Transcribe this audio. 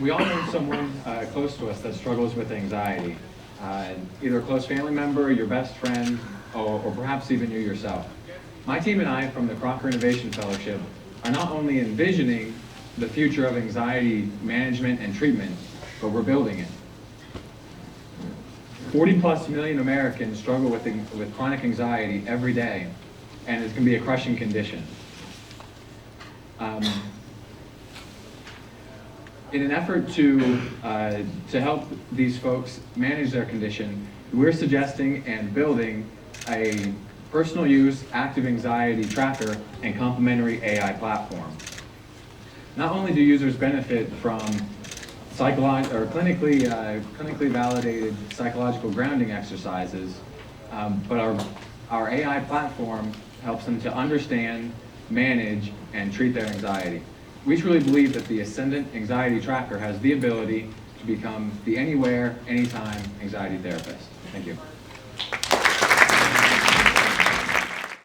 We all know someone close to us that struggles with anxiety. Either a close family member, your best friend, or perhaps even you yourself. My team and I from the Crocker Innovation Fellowship are not only envisioning the future of anxiety management and treatment, but we're building it. 40+ million Americans struggle with chronic anxiety every day, and it can be a crushing condition. In an effort to help these folks manage their condition, we're suggesting and building a personal use active anxiety tracker and complementary AI platform. Not only do users benefit from clinically validated psychological grounding exercises, but our AI platform helps them to understand, manage, and treat their anxiety. We truly believe that the Ascendant Anxiety Tracker has the ability to become the anywhere, anytime anxiety therapist. Thank you.